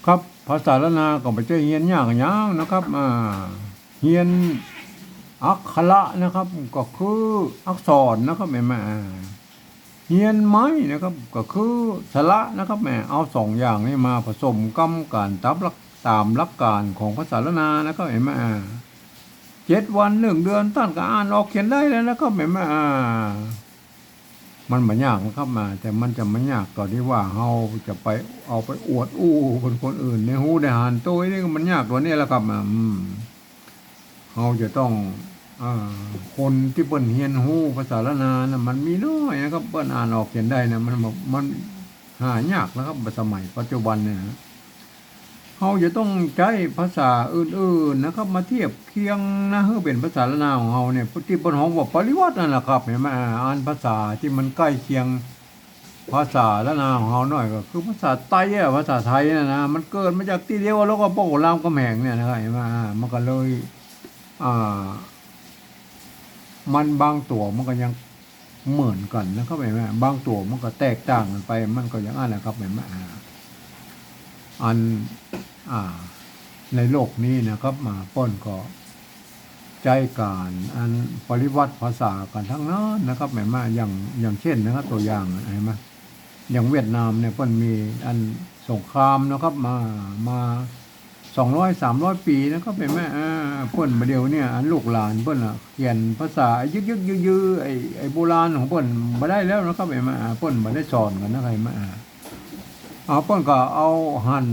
ครับภาษาละนาก็ไม่ใช่เฮียนยากหยังนะครับเฮียนอักขระนะครับก็คืออักษรนะครับแม่เฮียนไม้นะครับก็คือสระนะครับแม่เอาสองอย่างนี้มาผสมกันตามหลักการของภาษาละนานะครับแม่7 วัน1 เดือนท่านก็อ่านออกเขียนได้แล้วนะครับแม่มันไม่ยากนะครับแต่มันจะไม่ยากตอนที่ว่าเราจะไปเอาไปอวดคนอื่นในหูในหานตัวนี่มันยากตัวนี้แหละครับเราจะต้องคนที่เปิ้นเฮียนหูภาษาละนานะมันมีน้อยนะครับเปิ้นอ่านออกเขียนได้นะมันหายากนะครับสมัยปัจจุบันเนี่ยเราจะต้องใช้ภาษาอื่นๆนะครับมาเทียบเคียงนะเพื่อเป็นภาษาละนาของเราเนี่ยที่เปิ้นฮ้องว่าปริวัตินั่นแหละครับเห็นไหมอ่านภาษาที่มันใกล้เคียงภาษาละนาของเราหน่อยก็คือภาษาไต้ภาษาไทยนะมันเกิดมาจากที่เดียวแล้วก็โป้รามกำแหงเนี่ยนะครับเห็นไหมมันก็เลยมันบางตัวมันก็ยังเหมือนกันนะครับเห็นไหมบางตัวมันก็แตกต่างกันไปมันก็อย่างนั้นแหละครับเห็นไหมอันในโลกนี้นะครับมาป้นก็ใจการอันปริวัติภาษากันทั้งนั้นนะครับหมายมาอย่างเช่นนะครับตัวอย่างอะไรมาอย่างเวียดนามเนี่ยเปิ้นมีอันสงครามนะครับมา200-300 ปีนะครับเป็นแม่เปิ้นมาเดียวเนี่ยอันลูกหลานเปิ้นเขียนภาษายึกยือไอ้โบราณของเปิ้นมาได้แล้วนะครับเป็นแม่เปิ้นมาได้สอนกันนะครับมาเปิ้นก็เอาหั่น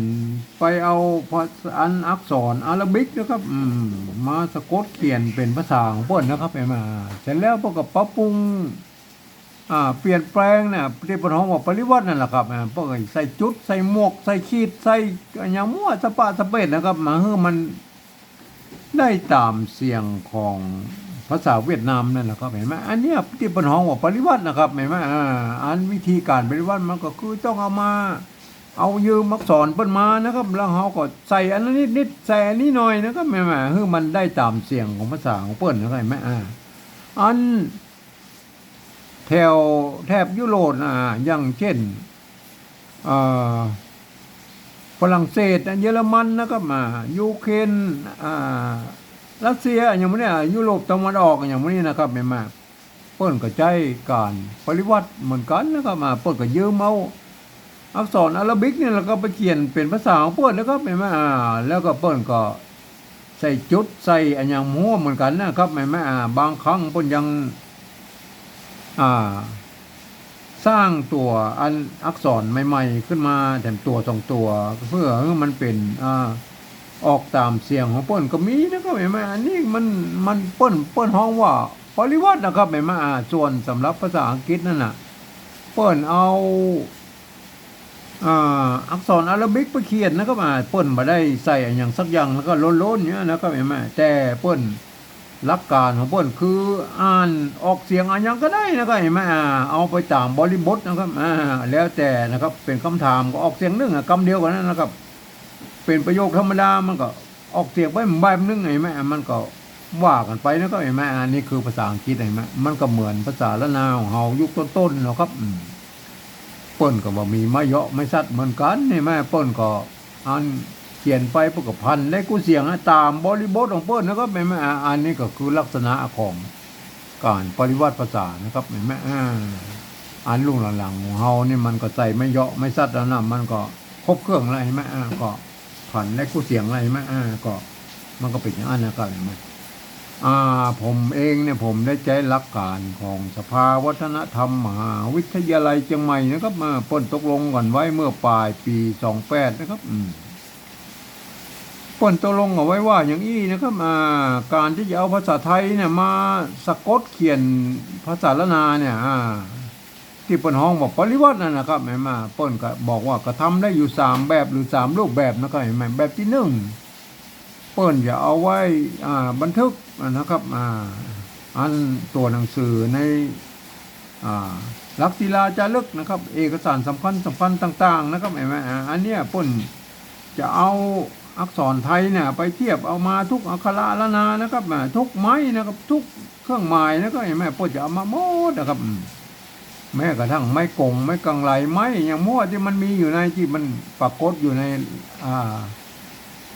ไปเอาภาษาอักษรอาราบิกนะครับมาสะกดเขียนเป็นภาษาของเปิ้นนะครับเป็นมาเสร็จแล้วเปิ้นก็ปรับปรุงเปลี่ยนแปลงเนี่ยที่เปิ้นฮ้องว่าปริวัตินั่นแหละครับเปิ้นก็ใส่จุดใส่หมวกใส่ขีดใส่หยังมั่วสะปะสะเปดนะครับมาให้มันได้ตามเสียงของภาษาเวียดนามนั่นแหละครับเห็นไหมอันเนี้ยที่เปิ้นฮ้องว่าปริวัตินะครับเห็นไหมอันวิธีการปริวัติมันก็คือต้องเอายืมอักษรเปิ้นมานะครับแล้วเขาก็ใส่อันนั้นนิดใส่อันนี้หน่อยนะครับแม่ๆคือมันได้ตามเสียงของภาษาของเปิ้นนะครับแม่อันแถบยุโรปอย่างเช่นฝรั่งเศสเยอรมันนะครับยูเครนรัสเซียอย่างนี้ยุโรปตะวันออกอย่างนี้นะครับแม่ๆเปิ้นก็ใช้การปริวัติเหมือนกันนะครับเปิ้นก็ยืมเอาอักษรอาราบิกเนี่ยแล้วก็ไปเขียนเป็นภาษาของเปิ้นนะครับแม่แล้วก็เปิ้นก็ใส่จุดใส่อันอย่างมั่วเหมือนกันนะครับแม่บางครั้งเปิ้นยังสร้างตัวอันอักษรใหม่ๆขึ้นมาแถมตัว2 ตัวเพื่อให้มันเป็นออกตามเสียงของเปิ้นก็มีนะครับแม่อันนี้มันเปิ้นฮ้องว่าปริวัตินะครับแม่ส่วนสำหรับภาษาอังกฤษนั่นน่ะเปิ้นเอาอักษรอาราบิกไปเขียนนะครับเปิ้นบ่ได้ใส่อย่างสักอย่างแล้วก็โล้นๆเนี่ยนะครับแม่แต่เปิ้นหลักการของเปิ้นคืออ่านออกเสียงอันยังก็ได้นะครับเอาไปตามบริบทนะครับแล้วแต่นะครับเป็นคำถามก็ออกเสียงนึงคำเดียวกันนั่นนะครับเป็นประโยคธรรมดามันก็ออกเสียงไปแบบนึงมันก็ว่ากันไปนะครับนี่คือภาษาอังกฤษมันก็เหมือนภาษาละนาของเฮายุคต้นๆนะครับเปิ้นก็บ่มีไม้เหาะไม้ซัดเหมือนกันนี่เปิ้นก็อันเขียนไปเพื่อกับพันได้กูเสียงตามบริบทของเปิ้นนะครับอันนี้ก็คือลักษณะของการปริวัติภาษานะครับอันลุงหลังๆของเฮานี่มันก็ใส่ไม่เหาะไม่ซัดแล้วนะมันก็ครบเครื่องอะไรก็พันได้กูเสียงอะไรก็มันก็เป็นอย่างนั้นนะครับผมเองเนี่ยผมได้ใช้หลักการของสภาวัฒนธรรมมหาวิทยาลัยเชียงใหม่นะครับมาเปิ้นตกลงกันไว้เมื่อปลายปี28นะครับเปิ้นตกลงเอาไว้ว่าอย่างนี้นะครับการที่จะเอาภาษาไทยเนี่ยมาสะกดเขียนภาษาละนาเนี่ยที่เปิ้นฮ้องบอกปริวัตินั่นนะครับเปิ้นก็บอกว่าก็ทำได้อยู่3แบบหรือ3รูปแบบนะครับแบบที่1เปิ้นจะเอาไว้บันทึกนะครับอันตัวหนังสือในหลักศิลาจารึกนะครับเอกสารสำคัญต่างๆนะครับอันเนี้ยเปิ้นจะเอาอักษรไทยเนี่ยไปเทียบเอามาทุกอักขระละนานะครับทุกไม้นะครับทุกเครื่องหมายนะครับเปิ้นจะเอามาหมดนะครับ แม้กระทั่งไม้กงไม้กังไหลไม้อย่างมั่วที่มันมีอยู่ในที่มันปรากฏอยู่ในอ่า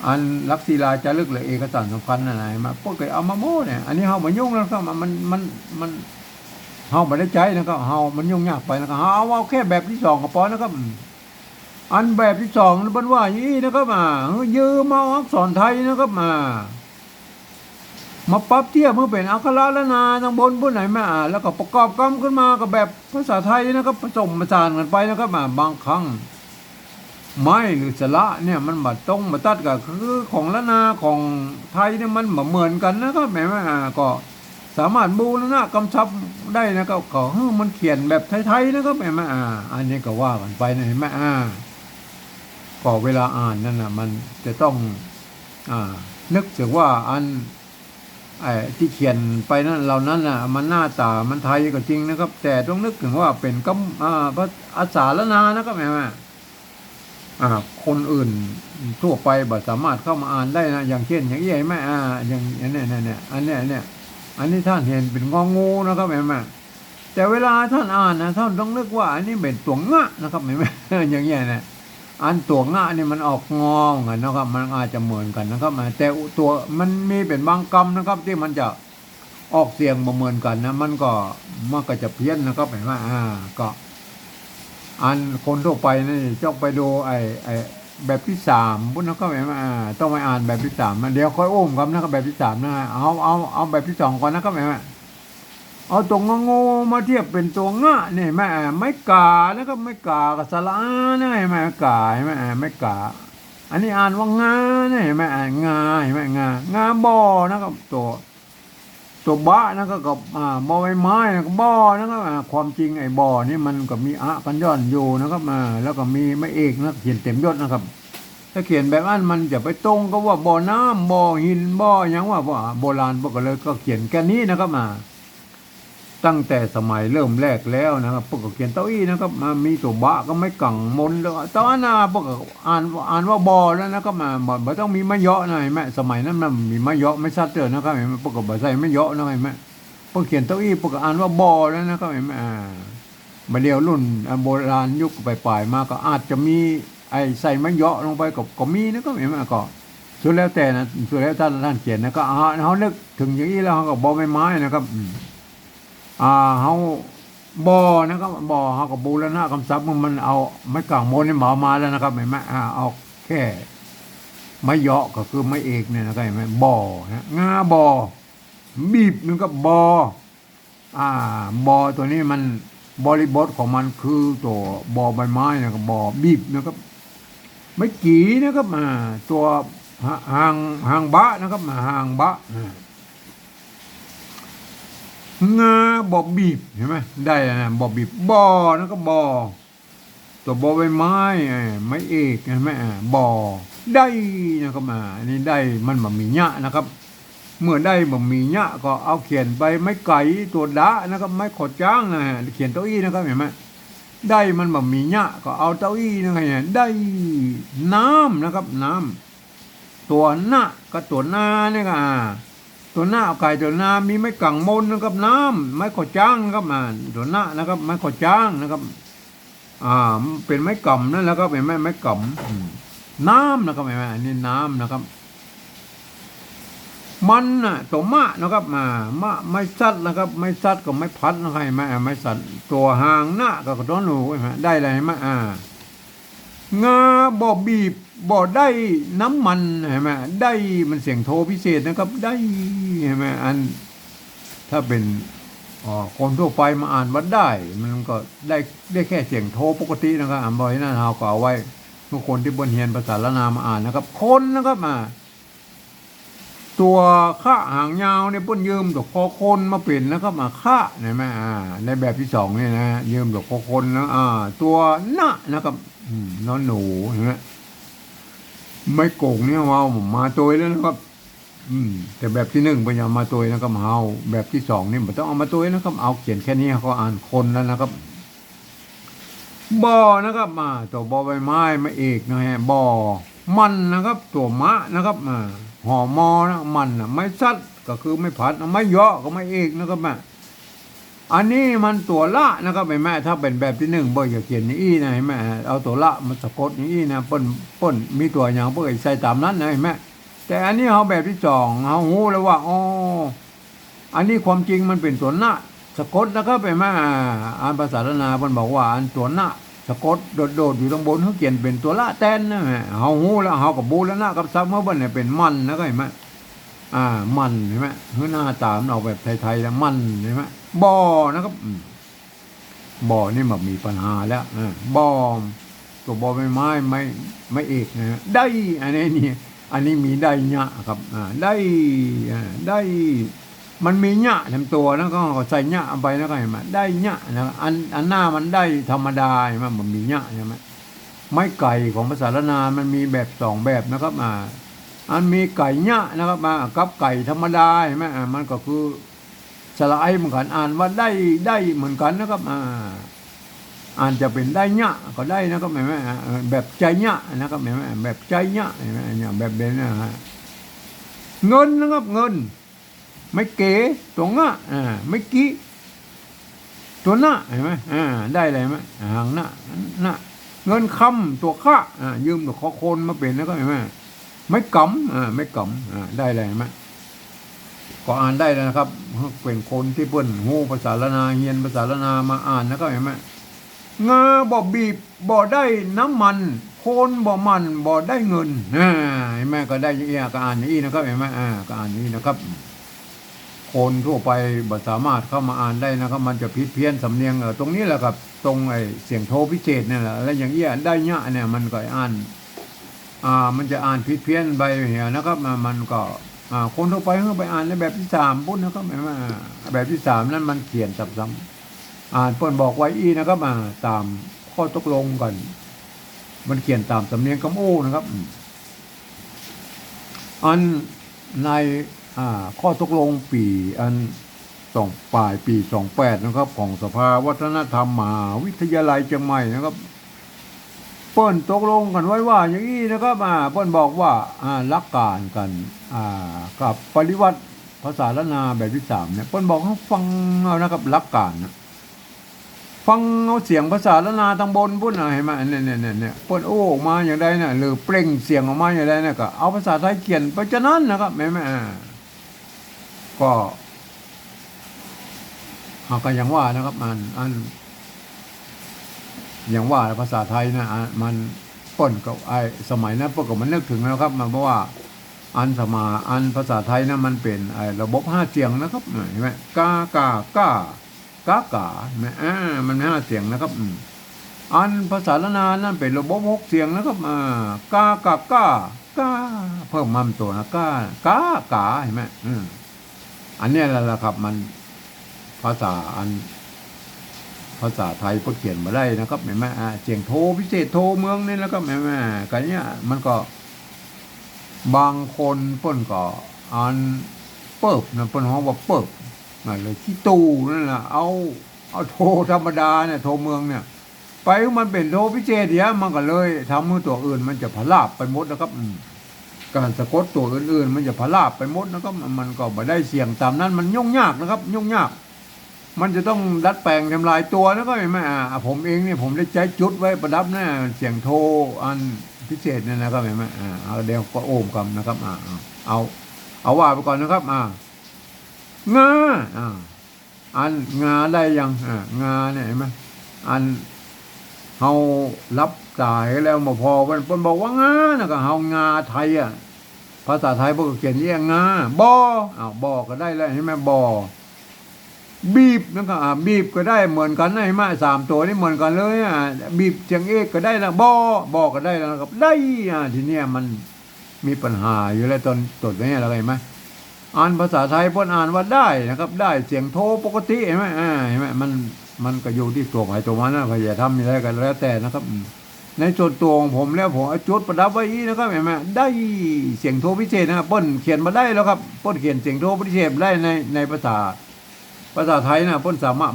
อันลักษิลาจารึกหรือเอกสารสำคัญอะไรมาพวกเคยเอามาโม้เนี่ยอันนี้เฮามายุ่งแล้วก็มันเฮาไม่ได้ใจนะครับเฮามันยุ่งยากไปนะครับเอาแค่แบบที่สองก็พอนะครับอันแบบที่สองมันว่าอย่างนี้นะครับยืมมาอักษรไทยนะครับมาปรับเทียบเมื่อเป็นอักขระละนาทางบนบนไหนมาแล้วก็ประกอบกรรมขึ้นมากับแบบภาษาไทยนะครับผสมผสานกันไปนะครับบางครั้งไม้หรือสระเนี่ยมันมาตรงมาตัดกับคือของละนาของไทยเนี่ยมันเหมือนกันนะครับแม่ก็สามารถบูรณะกำชับได้นะครับก็มันเขียนแบบไทยๆนะครับแม่อันนี้ก็ว่ากันไปนะเห็นไหมก็เวลาอ่านนั่นนะมันจะต้องนึกถึงว่าอันที่เขียนไปนั้นเหล่านั้นน่ะมันหน้าตามันไทยก็จริงนะครับแต่ต้องนึกถึงว่าเป็นภาษาละนานะครับแม่คนอื่นทั่วไปบ่สามารถเข้ามาอ่านได้นะอย่างเช่นอย่างนี้แม่อย่างเนี่ยอันนี้ท่านเห็นเป็นงองูนะครับแม่แต่เวลาท่านอ่านนะท่านต้องนึกว่าอันนี้เป็นตัวงะนะครับแม่อย่างเงี้ยเนี่ยอันตัวงะนี่มันออกงอกันนะครับมันอาจจะเหมือนกันนะครับแต่ตัวมันมีเป็นบางคำนะครับที่มันจะออกเสียงเหมือนกันนะมันก็จะเพี้ยนนะครับเห็นไหมก็อันคนทั่วไปนี่จ้องไปดูไอแบบที่สามพุทธก็แบบต้องไปอ่านแบบที่สามเดี๋ยวค่อยโอ้มครับนะครับแบบที่สามนะเอาแบบที่สองก่อนนะครับแม่เอาตัวงงมาเทียบเป็นตัวงะนี่แม่ไม่กานะครับไม่กากับสระนี่แม่กาแม่ไม่กาอันนี้อ่านว่างาเนี่ยแม่งาแม่งาบอนะครับตัวบ้านะก็กับบอใบไม้นะก็บอนะครับความจริงไอ้บอนี่มันก็มีกันย่อนอยู่นะครับแล้วก็มีไม่เอกนะเขียนเต็มยศนะครับถ้าเขียนแบบนั้นมันจะไปตรงก็ว่าบ่อน้ำบ่อหินบ่ออย่างว่าโบราณพวกก็เลยก็เขียนแค่นี้นะครับตั้งแต่สมัยเริ่มแรกแล้วนะครับพวกก็เขียนเต้าอี้นะครับมีตัวบะก็ไม่กังมนแล้วตอนนั้นพวกก็อ่านว่าบอแล้วนะครับบ่ต้องมีมะเยาะหน่อยแม่สมัยนั้นมันมีมะเยาะไม่ชัดเจนนะครับพวกก็บ่ใส่มะเยาะนะแม่พวกเขียนเต้าอี้พวกก็อ่านว่าบอแล้วนะครับแม่มาเดียวรุ่นโบราณยุคปลายๆมาก็อาจจะมีไอ้ใส่มะเยาะลงไปก็มีนะครับแม่ก็สุดแล้วแต่นะสุดแล้วท่านเขียนนะก็เขานึกถึงอย่างนี้แล้วเขาก็บอใบไม้นะครับเขาบ่อนะครับบ่อเขากับบูรณะคำศัพท์มันเอาไม้กางโมนนี่หมอมาแล้วนะครับเห็นไหมเอาแค่ไม้เยาะก็คือไม้เอกเนี่ยนะครับเห็นไหมบ่อนะงาบ่อบีบมันก็บ่อบอตัวนี้มันบริบทของมันคือตัวบอใบไม้นะครับบอบีบนะครับไม่กี่นะครับตัวหางบะนะครับหางบะงาบอบีบเห็นไหมได้นะบอบีบบอนะก็บอตัวบอใบไม้ไม้เอกเห็นไหมบอได้นะครับอันนี้ได้มันบะมีเนะนะครับเมื่อได้บะมีเนะก็เอาเขียนไปไม้ไก่ตัวดะนะครับไม้ขดจ้างนะเขียนเต้าอี้นะครับเห็นไหมได้มันบะมีเนะก็เอาเต้าอี้นะครับได้น้ำนะครับน้ำตัวหน้าก็ตัวหน้าเนี่ยก็ตัวหน้าไก่ตัวหน้ามีไม้กังมนนะครับน้ำไม้ขอจ้างนะครับตัวหน้านะครับไม้ขอจ้างนะครับเป็นไม้กำนั่นแล้วก็เป็นไม้กำน้ำนะครับอันนี้น้ำนะครับมันตัวมะนะครับไม้ซัดนะครับไม้ซัดกับไม้พัดนะครับไม้ซัดตัวหางหน้ากับตัวหนูได้อะไรมางาบ่อบีบบ่อได้น้ำมันเห็นไหมได้มันเสียงโทพิเศษนะครับได้เห็นไหมถ้าเป็นคนทั่วไปมาอ่านว่าได้มันก็ได้แค่เสียงโทปกตินะครับบ่อยนั่นเราก็เอาไว้ทุกคนที่บนเฮียนภาษาละนามาอ่านนะครับคนนะครับตัวข้าหางยาวเนี่ยป้นยืมดอกคอคนมาเปลี่ยนนะครับข้าเห็นไหมในแบบที่สองเนี่ยนะยืมดอกคอคนนะตัวหน้านะครับน้องหนูเห็นไหมไม่โกงเนี่ยมาตัวแล้วนะครับแต่แบบที่หนึ่งเป็นมาตัวนะครับเอาแบบที่สองนี่มันต้องเอามาตัวนะครับเอาเขียนแค่นี้เขาอ่านคนแล้วนะครับบ่อนะครับตัวบ่อใบไม้ไม่เอกนะฮะบ่อมันนะครับตัวมะนะครับห่อมอนะมันไม่ซัดก็คือไม่ผัดไม่เยาะก็ไม่เอกนะครับ อันนี้มันตัวละนะครับแม่ถ้าเป็นแบบที่หนึ่งเบอร์อย่าเขียนอย่างอี้นะแม่เอาตัวละมันสะกดอย่างอี้นะเปิ้นมีตัวอย่างเบอร์ใส่ตามนั้นนะแม่แต่อันนี้เขาแบบที่สองเขาหูแล้วว่าอ๋ออันนี้ความจริงมันเป็นตัวละสะกดนะครับแม่อ่านภาษาละนาเปิ้นบอกว่าอันตัวละสะกดโดดอยู่ตรงบนเขาเขียนเป็นตัวละแตนนะแม่เขาหูแล้วเขากับบูแล้วนะกับซับเมื่อเปิ้นเนี่ยเป็นมันนะครับเห็นไหมมันเห็นไหมเฮือหน้าตามเราแบบไทยๆแล้วมันเห็นไหมบ่อนะครับบ่อนี่มันมีปัญหาแล้วบ่อตัวบ่อไม่เอกนะได้อันนี้มีได้เนะครับได้ได้มันมีเนะทำตัวแล้วก็ใส่เนะไปแล้วก็เห็นไหมได้เนะนะอันหน้ามันได้ธรรมดาเห็นไหมมันมีเนะใช่ไหมไม้ไก่ของภาษาละนามันมีแบบสองแบบนะครับอันมีไก่เนะนะครับกับไก่ธรรมดาเห็นไหมมันก็คือสระไอเหมือนกันอ่านว่าได้เหมือนกันนะครับอ่านจะเป็นได้เนะก็ได้นะครับเห็นไหมแบบใจเนะนะครับเห็นไหมแบบใจเนะเห็นไหมเนี่ยแบบเบนนะฮะเงินนะครับเงินไม่เก๋ตัวงะไม่กี้ตัวหน้าเห็นไหมได้อะไรไหมหางหน้าเงินคำตัวข้ายืมตัวขอคนมาเป็นนะครับเห็นไหมไม่กำไม่กำได้อะไรไหมก็อ่านได้แล้วนะครับเป็นคนที่เปิ้นหูภาษาละนาเฮียนภาษาละนามาอ่านนะครับเห็นไหมงาบ่บีบบ่ได้น้ำมันโคนบ่มันบ่ได้เงินเห็นไหมก็ได้อย่างนี้ก็อ่านอย่างนี้นะครับเห็นไหมก็อ่านอย่างนี้นะครับคนทั่วไปบ่สามารถเข้ามาอ่านได้นะครับมันจะผิดเพี้ยนสำเนียงตรงนี้แหละครับตรงไอ้เสียงโทพิเศษนี่แหละแล้วอย่างเงี้ยได้เนี้ยเนี่ยมันก็อ่านมันจะอ่านผิดเพี้ยนไปเหียนะครับมันก็คนทั่วไปเขาไปอ่านในแบบที่สามปุ๊บนะครับแบบที่สามนั้นมันเขียนซ้ำๆอ่านเปิ้นบอกไว้อีนะครับตามข้อตกลงกันมันเขียนตามสำเนียงคำโอ้นะครับอันในข้อตกลงปีอันปลายปี28นะครับของสภาวัฒนธรรมมหาวิทยาลัยเชียงใหม่นะครับเปิ้นตกลงกันไว้ว่าอย่างนี้นะครับเปิ้นบอกว่าหลักการกันกับปริวัติภาษาละนาแบบที่สามเนี่ยเปิ้นบอกให้ฟังเอานะครับหลักการนะฟังเอาเสียงภาษาละนาทางบนพุ่นเห็นไหมเนี่ยเปิ้นโอ้ออกมาอย่างใดน่ะหรือเปล่งเสียงออกมาอย่างใดน่ะก็เอาภาษาไทยเขียนไปฉะนั้นนะครับแม่ก็ก็อย่างว่านะครับอันอย่างว่าภาษาไทยนะมันป้นกับสมัยนั้นพวกมันนึกถึงแล้วครับมันเพราะว่าอันภาษาไทยนะมันเป็นระบบ5เสียงนะครับเห็นไหมกากากากาเห็นไหมมัน5เสียงนะครับอันภาษาละนานั่นเป็นระบบ6เสียงนะครับกากากากาเพิ่มมั่มตัวนะกากาเห็นไหมอันนี้แหละครับมันภาษาไทยก็เขียนมาได้นะครับแม่เสียงโทพิเศษโทเมืองนี่แล้วก็แม่กันเนี้ยมันก็บางคนเปิ้นก็อ่านเปิบนะเปิ้นฮ้องว่าเปิบนั่นเลยที่ตู้นั่นแหละเอาโทธรรมดาเนี่ยโทเมืองเนี่ยไปมันเป็นโทพิเศษเดียวมันก็เลยทำให้ตัวอื่นมันจะพลาบไปหมดนะครับการสะกดตัวอื่นๆมันจะพลาบไปหมดนะครับมันก็ไม่ได้เสียงตามนั้นมันยุ่งยากนะครับยุ่งยากมันจะต้องดัดแปลงทำลายตัวแล้วก็ไม่ผมเองเนี่ยผมได้ใช้จุดไว้ประดับนะเสียงโทอันพิเศษเนี่ยนะครับเห็นไหมเอาเดี๋ยวก็โอมกันนะครับเอาว่าไปก่อนนะครับงาอันงาได้ยังงาเนี่ยเห็นไหมอันเฮารับสายแล้วมาพอมันบอกว่างานะก็เฮางาไทยภาษาไทยพวกเขียนเรียกงาบ่อก็ได้แล้วเห็นไหมบ่อบีบนะครับบีบก็ได้เหมือนกันนะเห็นไหม3ตัวนี่เหมือนกันเลยบีบเสียงเอกก็ได้แล้วบ่อก็ได้แล้วครับได้ทีเนี้ยมันมีปัญหาอยู่แล้วตอนนี้อะไรไหมอ่านภาษาไทยพ้นอ่านว่าได้นะครับได้เสียงโทปกติเห็นไหมเห็นไหมมันก็อยู่ที่ตัวใครตัวมันนะใครจะทำอะไรกันแล้วแต่นะครับในส่วนตัวของผมแล้วผมจุดประดับไว้นะครับเห็นไหมได้เสียงโทพิเศษนะครับป้นเขียนมาได้แล้วครับป้นเขียนเสียงโทพิเศษได้ในภาษาไทยนะป้นสามา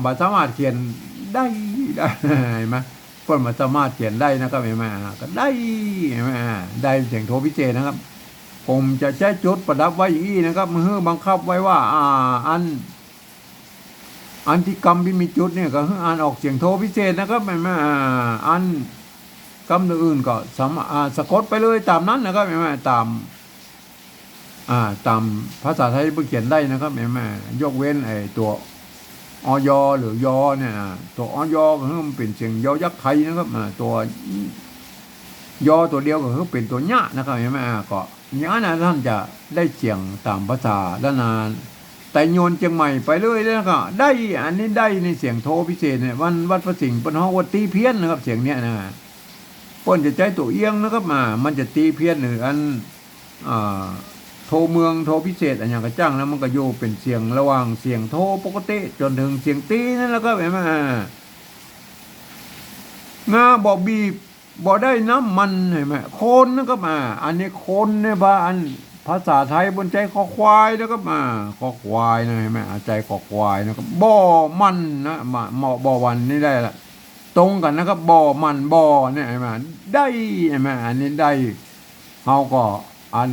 รถเขียนได้เห็นไหมป้นสามารถเขียนได้นะครับเห็นไหมก็ได้เห็นไหมได้เสียงโทพิเศษนะครับผมจะใช้จุดประดับไว้อย่างนี้นะครับมือบังคับไว้ว่าอัน อันที่กรรมที่มีจุดเนี่ยก็คืออ่านออกเสียงโทพิเศษนะครับไม่มาอันกรรมอื่นก็สามารถสะกดไปเลยตามนั้นนะครับไม่มาตามตามภาษาไทยเพิ่งเขียนได้นะครับไม่มายกเว้นไอ้ตัวอยหรือยอเนี่ยตัวอยก็คือมันเป็นเสียงยอยักษ์ไทยนะครับตัวยอตัวเดียวก็คือเป็นตัวญะนะครับเห็นไหมก็อย่างนั้นท่านจะได้เสียงตามภาษาล้านนาแต่โยนเชียงใหม่ไปเลยแล้วก็ได้อันนี้ได้ในเสียงโทพิเศษเนี่ยวันวัดพระสิงห์ปนห้องวัดตีเพี้ยนนะครับเสียงเนี้ยนะเปิ้นจะใจตัวเอียงนะครับมันจะตีเพี้ยนหรืออันโทเมืองโทพิเศษอันอย่างกระจ้างแล้วมันก็โยเป็นเสียงระหว่างเสียงโทปกติจนถึงเสียงตีนั่นแล้วก็เห็นไหมงาบอบีบ่ได้น้ำมันเห็นไหมโคนนั่นก็อันนี้โคนเนี่ยบ้าอันภาษาไทยบนใจคอควายแล้วก็คอควายนะเห็นไหมใจคอควายนะครับบ่อมันนะเหมาะบ่อวันนี่ได้ละตรงกันนะครับบ่อมันบ่อเนี่ยเห็นไหมได้เห็นไหมอันนี้ได้เขาก็อัน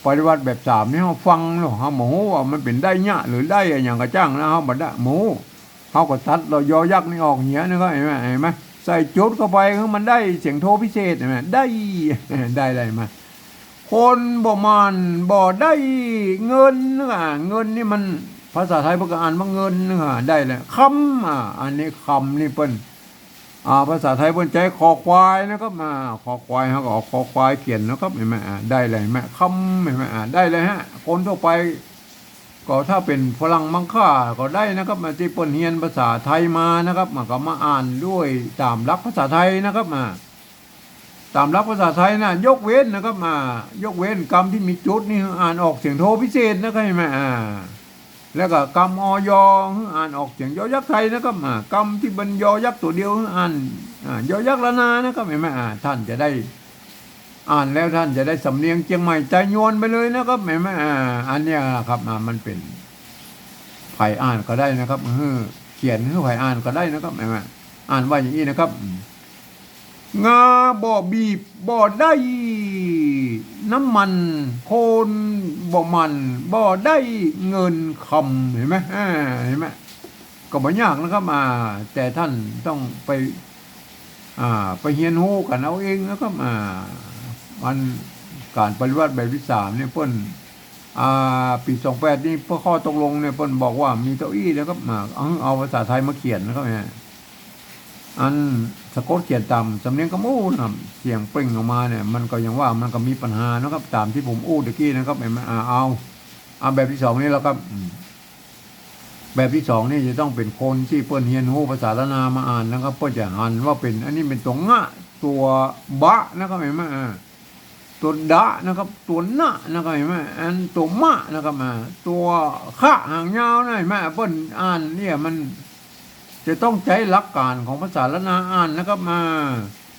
ปฏิวัติแบบสามนี่เขาฟังแล้วเขาโมโหว่ามันเป็นได้เนี่ยหรือได้อย่างกระจ้างนะเขาบัดได้โมเขาก็ตัดเรายอยักษ์นี่ออกเหี้ยนะครับเห็นไหมใส่จุดเข้าไปคือมันได้เสียงโทพิเศษเห็นไหมได้อะไรมาคนบ่มันบ่ได้เงินเงินนี่มันภาษาไทยประกาศว่าเงินได้เลยคำอันนี้คำนี่เปิ้นภาษาไทยเปิ้นใจคอควายนะครับคอควายเขาก็คอควายเขียนนะครับเห็นไหมได้เลยแม่คำเห็นไหมได้เลยฮะคนทั่วไปก็ถ้าเป็นฝรั่งมังค่าก็ได้นะครับมาที่เปิ้นเรียนภาษาไทยมานะครับก็มาอ่านด้วยตามหลักภาษาไทยนะครับตามหลักภาษาไทยนะยกเว้นนะครับยกเว้นกรรมที่มีจุดนี่อ่านออกเสียงโทพิเศษนะครับเห็นไหมแล้วก็กรรมอยอ่านออกเสียงยอยักษ์ไทยนะครับกรรมที่เป็นยอยักษ์ตัวเดียวอ่านยอยักษ์ละนานะครับเห็นไหมท่านจะได้อ่านแล้วท่านจะได้สำเนียงเชียงใหม่ใจโยนไปเลยนะครับเห็นไหมอันเนี้ยครับมันเป็นไผ่อ่านก็ได้นะครับเขียนให้ไผ่อ่านก็ได้นะครับเห็นไหมอ่านว่าอย่างนี้นะครับงาบ่อบีบบ่อได้น้ำมันโคนบ่มันบ่อได้เงินคำเห็นไหมเห็นไหมก็ไม่ยากนะครับแต่ท่านต้องไปเรียนรู้กันเอาเองนะครับมันการปฏิวัติแบบที่3เนี่ยเพิ่นปี28นี่เพื่อข้อตกลงเนี่ยเพิ่นบอกว่ามีเก้าอี้แล้วก็เอาภาษาไทยมาเขียนนะครับเนี่ยอันสะกดเขียนตามสำเนียงกระมูนะเสียงเปล่งออกมาเนี่ยมันก็ยังว่ามันก็มีปัญหานะครับตามที่ผมอู้ตะกี้นะครับเอาแบบที่2นี่แล้วครับแบบที่2นี่จะต้องเป็นคนที่เปิ้นเรียนรู้ภาษาละนามาอ่านนะครับเปิ้นจะหันว่าเป็นอันนี้เป็นตัวงะตัวบะนะครับเห็นไหมตัวดะนะครับตัวนะนะครับเห็นไหมอันตัวมะนะครับตัวขะหางยาวนะเห็นไหมเปิ้นอ่านเนี่ยมันจะต้องใช้หลักการของภาษาละนาอ่านนะครับ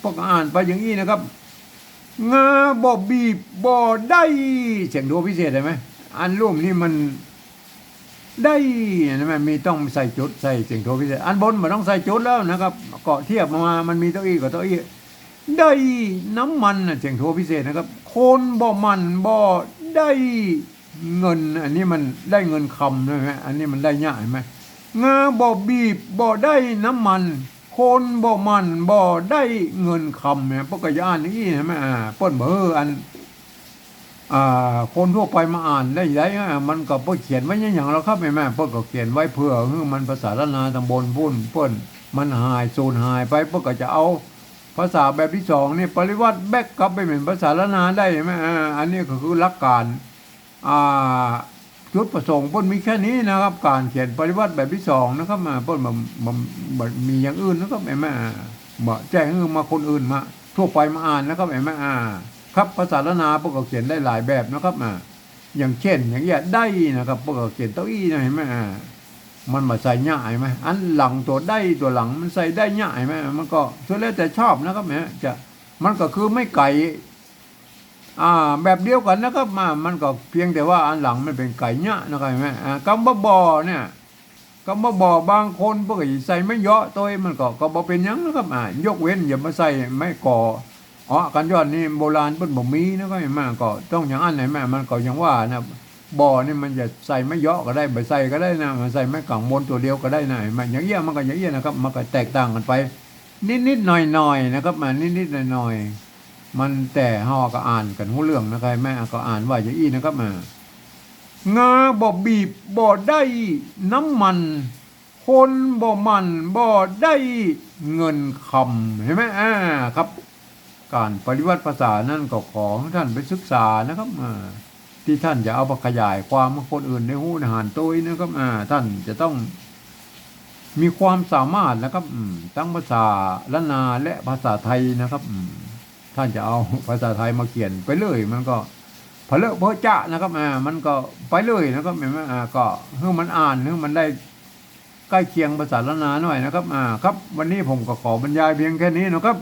พวกอ่านไปอย่างนี้นะครับงาบ่บีบบ่ได้เสียงโทพิเศษได้ไหมอันร่วมนี่มันได้นะมันมีต้องใส่จุดใส่เสียงโทพิเศษอันบนมันต้องใส่จุดแล้วนะครับเกาะเทียบมามันมีเก้าอี้กับเก้าอี้ได้น้ำมันเสียงโทพิเศษนะครับคนบ่มันบ่ได้เงินอันนี้มันได้เงินคำใช่ไหมอันนี้มันได้ยากไหมงาบ่บีบบ่ได้น้ำมันคนบ่มันบ่ได้เงินคำเนี่ยพวกกระยานนี่ใช่ไหมป้นเบอร์อันคนทั่วไปมาอ่านได้มันก็เพิ่นเขียนไว้อย่างเราครับแม่เพิ่นก็เขียนไว้เพื่อมันภาษาละนาตำบลพุ่นเพิ่นมันหายสูญหายไปเพิ่นก็จะเอาภาษาแบบที่2นี่ปริวัติแบกกลับไปเป็นภาษาละนาได้ไหมอันนี้ก็คือหลักการจุดประสงค์เพิ่นมีแค่นี้นะครับการเขียนปริวัติแบบที่2นะครับเพิ่นบ่มีอย่างอื่นนะครับแม่บ่แจ้งมาคนอื่นมาทั่วไปมาอ่านนะครับแม่ครับภาษาละนาพวกก็เขียนได้หลายแบบนะครับอย่างเช่นอย่างเงี้ยได้นะครับพวกก็เขียนเต้าอี้นะเห็นไหมมันมาใส่หญ้าเห็นไหมอันหลังตัวได้ตัวหลังมันใส่ได้หญ้าเห็นไหมมันก็ส่วนแล้วแต่ชอบนะครับมันก็คือไม่ไก่แบบเดียวกันนะครับมันก็เพียงแต่ว่าอันหลังมันเป็นไก่หญ้านะครับเห็นไหมคำว่าบ่อเนี่ยคำว่าบ่อบางคนพวกก็ใส่ไม่เยอะตัวมันก็บ่เป็นยังนะครับยกเว้นอย่ามาใส่ไม่ก่อกันยอดนี่โบราณเพิ่นบ่มีนะก็แม่ก็ต้องอย่างอันไหนแม่มันก็อย่างว่านะ บ่อนี่มันจะใส่ไม่เยอะก็ได้ใบใส่ก็ได้นะมันใส่ไม่กังบนตัวเดียวก็ได้นะมันอย่างเงี้ยมันก็อย่างเงี้ยนะครับมันก็แตกต่างกันไปนิดๆหน่อยๆนะครับมานิดๆหน่อยๆมันแต่ห่อก็อ่านกันหูเรื่องนะครับแม่ก็อ่านว่าอย่างอี้นะครับมางาบ่บีบบ่ได้น้ำมันคนบ่มันบ่ได้เงินคำเห็นไหมครับการปฏิวัติภาษานั่นก็ขอให้ท่านไปศึกษานะครับที่ท่านจะเอาไปขยายความให้คนอื่นได้หู้ในหานตัวนะครับท่านจะต้องมีความสามารถนะครับทั้งภาษาล้านนาและภาษาไทยนะครับท่านจะเอาภาษาไทยมาเขียนไปเลยมันก็เพลอะเพอจะนะครับมันก็ไปเลยนะครับก็ให้มันอ่านให้มันได้ใกล้เคียงภาษาล้านนาหน่อยนะครับครับวันนี้ผมก็ขอบรรยายเพียงแค่นี้นะครับ